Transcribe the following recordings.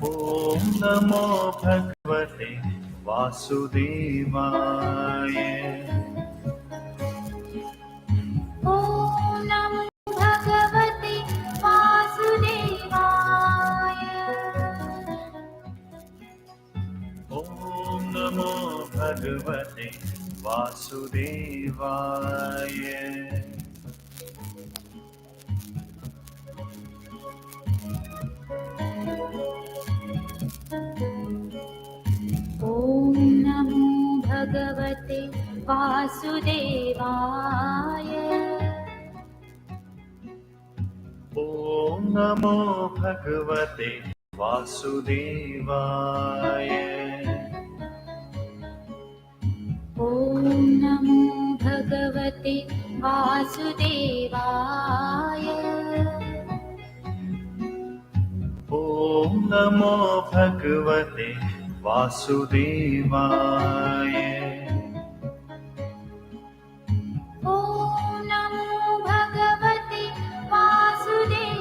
ॐ नमो भगवते वासुदेवाय। ॐ नमो भगवते वासुदेवाय। ॐ नमो भगवते वासुदेवाय। ॐ नमो भगवते वासुदेवाय। ॐ नमो भगवते वासुदेवाय। ॐ नमो भगवते वासुदेवाय। ॐ नमो भगवते वासुदेवाय। ॐ नमो भगवते वासुदेवाय।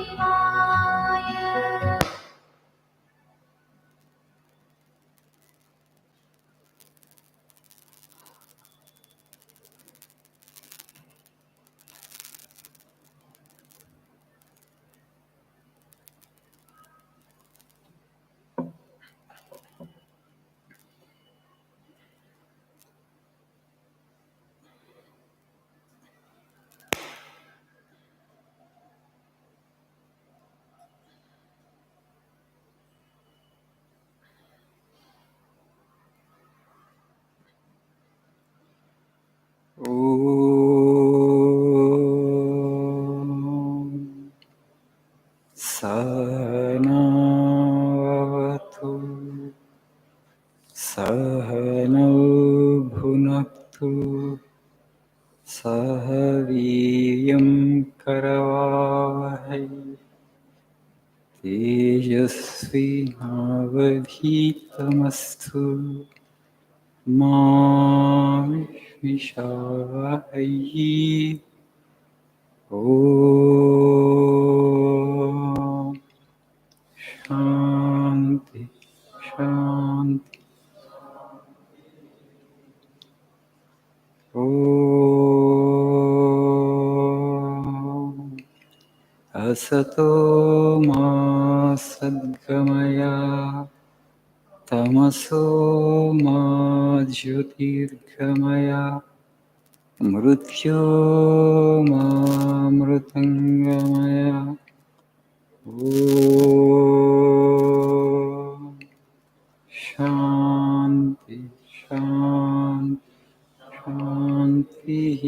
सहनावतु सहनौ भुनक्तु सह वीर्यं करवावहै तेजस्विनावधीतमस्तु मा विद्विषावहै। ॐ शान्ति शान्ति। ॐ असतो मा सद्गमय तमसो मा ज्योतिर्गमय मृत्योर्मामृतङ्गमय। ॐ शान्ति शान्ति शान्तिः।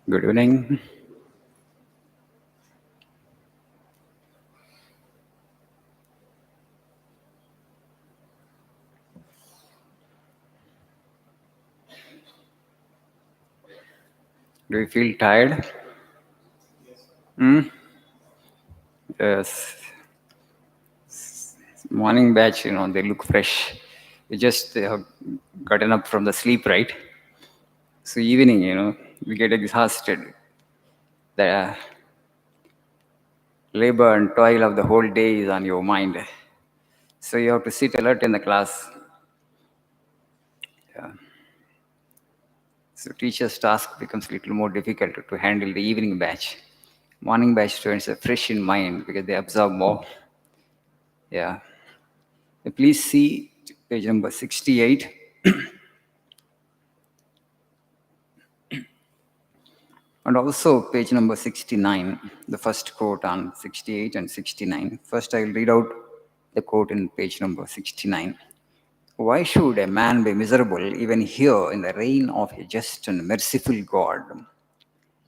Good evening. Do you feel tired? Yes. Morning batch, they look fresh. You just have gotten up from the sleep, right? So evening, we get exhausted. The labor and toil of the whole day is on your mind. So you have to sit alert in the class. Yeah. So teacher's task becomes a little more difficult to handle the evening batch. Morning batch students are fresh in mind because they absorb more. Yeah. Please see page number 68. And also page number 69, the first quote on 68 and 69. First, I will read out the quote in page number 69. Why should a man be miserable even here in the reign of a just and merciful God?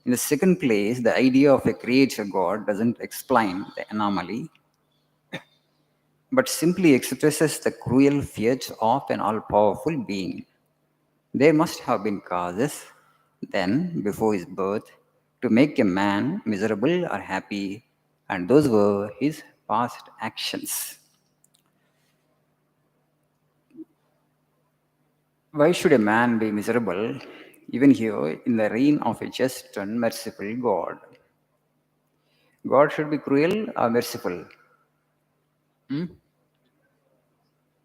In the second place, the idea of a creator God doesn't explain the anomaly, but simply expresses the cruel fate of an all-powerful being. There must have been causes then, before his birth, to make a man miserable or happy, and those were his past actions. Why should a man be miserable Even here, in the reign of a just and merciful God. God should be cruel or merciful?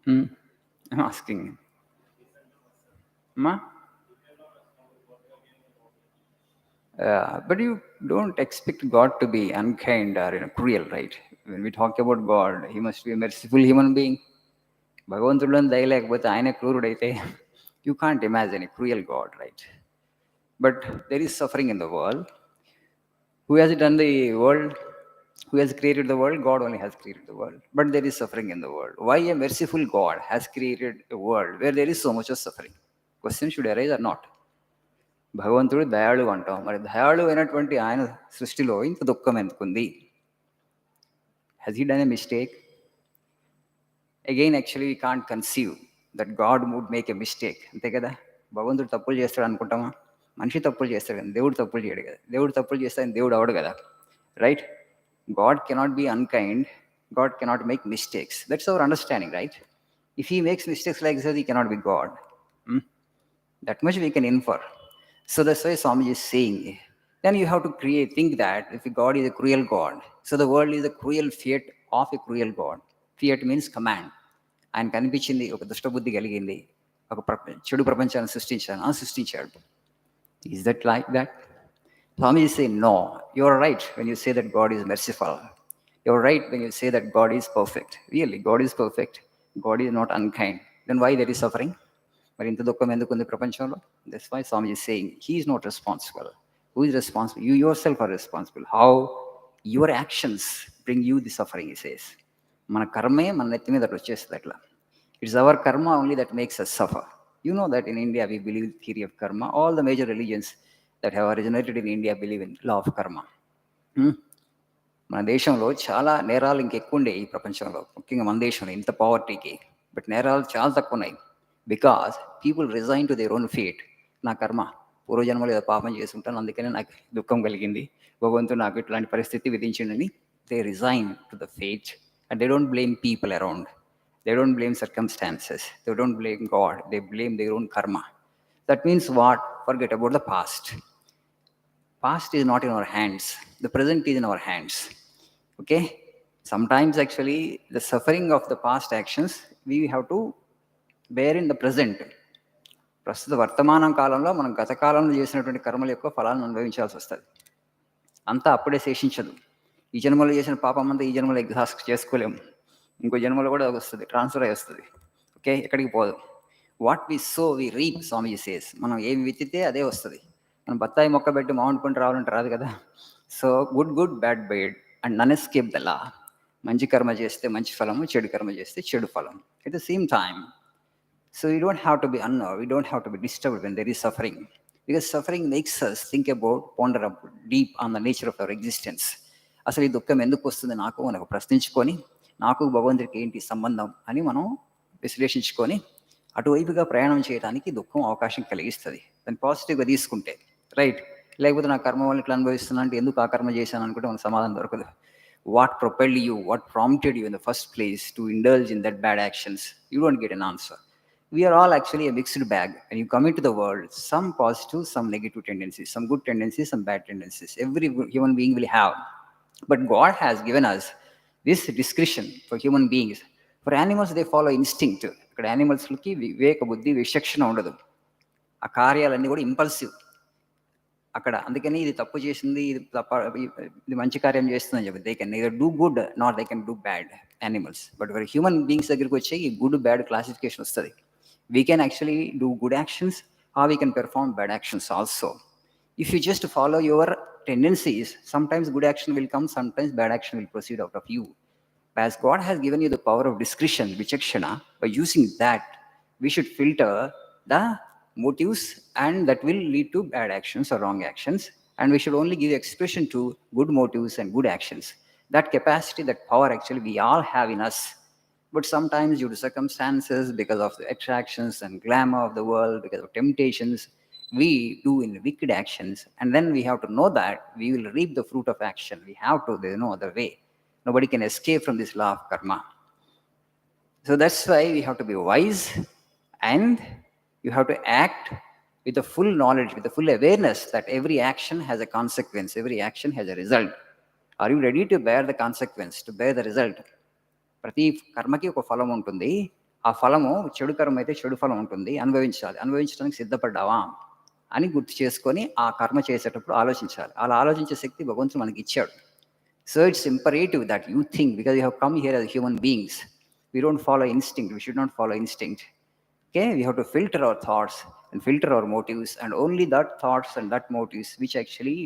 I'm asking. Ma? But you don't expect God to be unkind or cruel, right? When we talk about God, He must be a merciful human being. భగవంతుడు దయ లేకపోతే ఆయన క్రూరుడైతే you can't imagine a cruel God, right? But there is suffering in the world. Who has done the world? Who has created the world? God only has created the world. But there is suffering in the world. Why a merciful God has created a world where there is so much of suffering? Question should arise or not? భగవంతుడు దయాళు అంటాం, మరి దయాళు అయినటువంటి ఆయన సృష్టిలో ఇంత దుఃఖం ఎందుకుంది? Has he done a mistake? Again actually we can't conceive that god would make a mistake. అంతే కదా, భగవంతుడు తప్పులు చేస్తాడు అనుకుంటామా? మనిషి తప్పులు చేస్తాడు కానీ దేవుడు తప్పులు చేయడు కదా. దేవుడు తప్పులు చేస్తే ఆయన దేవుడు అవడు కదా, right? God cannot be unkind. God cannot make mistakes. That's our understanding, right? If he makes mistakes like this, he cannot be God. That much we can infer. So that's why Swamiji is saying, then you have to think that if God is a cruel God, so the world is a cruel fiat of a cruel God. Fiat means command. ఆయన కనిపించింది, ఒక దుష్టబుద్ధి కలిగింది, ఒక చెడు ప్రపంచాన్ని సృష్టించాడు. Is that like that? Swamiji say, no, you're right when you say that God is merciful. You're right when you say that God is perfect. Really, God is perfect. God is not unkind. Then why there is suffering? మరి ఇంత దుఃఖం ఎందుకు ఉంది ప్రపంచంలో? That's why Swamiji is saying, he is not responsible. Who is responsible? You yourself are responsible. How your actions bring you the suffering, he says. మన కర్మే మన నెత్తి మీద వచ్చేస్తుంది అట్లా. It's our karma only that makes us suffer. You know that in India we believe in theory of karma. All the major religions that have originated in India believe in law of karma. మన దేశంలో చాలా నేరాలు ఇంకెక్కువ ఉండే ఈ ప్రపంచంలో, ముఖ్యంగా మన దేశంలో ఇంత పావర్టీకి. బట్ నేరాలు చాలా తక్కువ ఉన్నాయి. Because people resign to their own fate. నా కర్మ, పూర్వజన్మలో ఏదో పాపం చేసి ఉంటాను, అందుకనే నాకు దుఃఖం కలిగింది, భగవంతుడు నాకు ఇట్లాంటి పరిస్థితి విధించిండని they resign to the fate. And they don't blame people around. They don't blame circumstances. They don't blame God. They blame their own karma. That means what? Forget about the past. Past is not in our hands. The present is in our hands. Okay? Sometimes actually the suffering of the past actions we have to bear in the present. ప్రస్తుత వర్తమానం కాలంలో మనం గత కాలంలో చేసినటువంటి కర్మల యొక్క ఫలాలను అనుభవించాల్సి వస్తుంది. అంతా అప్పుడే శేషించదు. ఈ జన్మలో చేసిన పాపం అంతా ఈ జన్మలో ఎగ్జాస్ట్ చేసుకోలేము. ఇంకో జన్మలో కూడా వస్తుంది, ట్రాన్స్ఫర్ అయి వస్తుంది. ఓకే, ఎక్కడికి పోదు. What we sow we reap, Swami says. మనం ఏమి విత్తితే అదే వస్తుంది. మనం బత్తాయి మొక్క పెట్టి మామిడి పంట రావాలంటే రాదు కదా. So good good, bad bad, and none escape the law. మంచి కర్మ చేస్తే మంచి ఫలము, చెడు కర్మ చేస్తే చెడు ఫలం. At the same time, so you don't have to be we don't have to be disturbed when there is suffering. Because suffering makes us think about, ponder up deep on the nature of our existence. అసలు ఈ దుఃఖం ఎందుకు వస్తుంది నాకు మనకు ప్రశ్నించుకొని, నాకు భగవంతుడికి ఏంటి సంబంధం అని మనం విశ్లేషించుకొని అటువైపుగా ప్రయాణం చేయడానికి దుఃఖం అవకాశం కలిగిస్తుంది. దాన్ని పాజిటివ్గా తీసుకుంటే, రైట్? లేకపోతే నా కర్మ వల్ల ఇట్లా అనుభవిస్తున్నా అంటే ఎందుకు ఆ కర్మ చేశాను అనుకుంటే మనకు సమాధానం దొరకదు. What propelled you, what prompted you in the first place to indulge in that bad actions? You don't get an answer. We are all actually a mixed bag. When you come into the world, some positive, some negative tendencies, some good tendencies, some bad tendencies. Every human being will have. But God has given us this discretion for human beings. For animals, they follow instinct. ఇక్కడ యానిమల్స్కి వివేక బుద్ధి విచక్షణ ఉండదు. ఆ కార్యాలన్నీ కూడా impulsive అక్కడ. అందుకని ఇది తప్పు చేసింది, ఇది మంచి కార్యం చేస్తుందని చెప్పి they can neither do good nor they can do bad, animals. But for human beings దగ్గరికి వచ్చే ఈ గుడ్ బ్యాడ్ క్లాసిఫికేషన్ వస్తుంది. We can actually do good actions or we can perform bad actions also. If you just follow your tendencies, sometimes good action will come, sometimes bad action will proceed out of you. But as God has given you the power of discretion, vichakshana, by using that, we should filter the motives, and that will lead to bad actions or wrong actions. And we should only give expression to good motives and good actions. That capacity, that power actually we all have in us. But sometimes due to circumstances, because of the attractions and glamour of the world, because of temptations, we do in wicked actions. And then we have to know that we will reap the fruit of action. We have to, there's no other way. Nobody can escape from this law of karma. So that's why we have to be wise, and you have to act with the full knowledge, with the full awareness that every action has a consequence, every action has a result. Are you ready to bear the consequence, to bear the result? ప్రతి కర్మకి ఒక ఫలం ఉంటుంది. ఆ ఫలము చెడు కర్మ అయితే చెడు ఫలం ఉంటుంది, అనుభవించాలి. అనుభవించడానికి సిద్ధపడ్డావా అని గుర్తు చేసుకొని ఆ కర్మ చేసేటప్పుడు ఆలోచించాలి. అలా ఆలోచించే శక్తి భగవంతుడు మనకి ఇచ్చాడు. So it's imperative that you think, because you have come here as human beings. We don't follow instinct. We should not follow instinct. Okay, we have to filter our thoughts and filter our motives, and only that thoughts and that motives which actually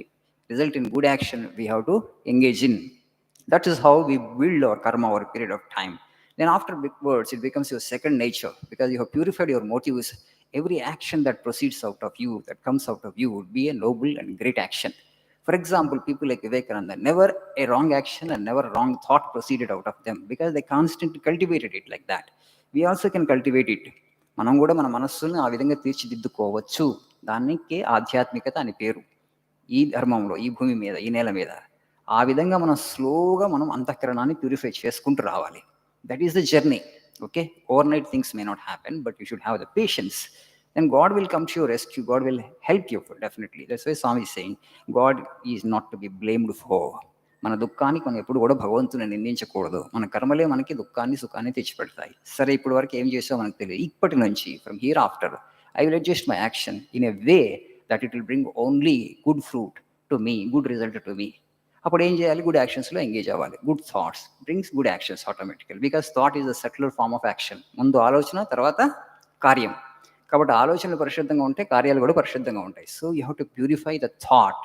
result in good action we have to engage in. That is how we build our karma over a period of time. Then after big words, it becomes your second nature, because you have purified your motives. Every action that proceeds out of you, that comes out of you, would be a noble and great action. For example, people like Vivekananda, never a wrong action and never a wrong thought proceeded out of them, because they constantly cultivated it like that. We also can cultivate it. మనం కూడా మన మనస్సుని ఆ విధంగా తీర్చిదిద్దుకోవచ్చు. దానికి ఆధ్యాత్మికత అని పేరు. ఈ ధర్మంలో, ఈ భూమి మీద, ఈ నేల మీద ఆ విధంగా మనం స్లోగా మనం అంతఃకరణాన్ని ప్యూరిఫై చేసుకుంటూ రావాలి. That is the journey. Okay, over night things may not happen, but you should have the patience. Then God will come to your rescue. God will help you, definitely. That's why Swami is saying, God is not to be blamed for. మన దుఃఖానికి మనం ఎప్పుడు కూడా భగవంతుని నిందించకూడదు. మన కర్మలే మనకి దుఃఖాన్ని సుఖాన్ని తెచ్చిపెడతాయి. సరే, ఇప్పుడు వరకు ఏం చేసామో మనకు తెలియదు. ఇప్పటి నుంచి, from here after, I will adjust my action in a way that it will bring only good fruit to me, good result to me. అప్పుడు ఏం చేయాలి? గుడ్ యాక్షన్స్లో ఎంగేజ్ అవ్వాలి. Good thoughts brings good actions automatical, because thought is the subtler form of action. ముందు ఆలోచన, తర్వాత కార్యం. కాబట్టి ఆలోచనలు పరిశుద్ధంగా ఉంటే కార్యాలు కూడా పరిశుద్ధంగా ఉంటాయి. So you have to purify the thought.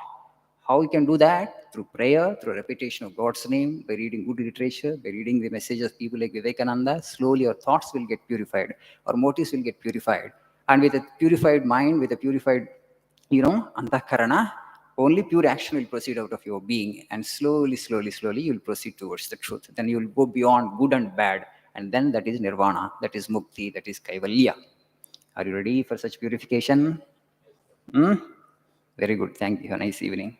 How you can do that? Through prayer, through repetition of God's name, by reading good literature, by reading the messages of people like Vivekananda. Slowly your thoughts will get purified, our motives will get purified. And with a purified mind, with a purified, antakarana, only pure action will proceed out of your being. And slowly, slowly, slowly, you will proceed towards the truth. Then you will go beyond good and bad. And then that is nirvana, that is mukti, that is kaivalya. Are you ready for such purification? Very good. Thank you. Have a nice evening.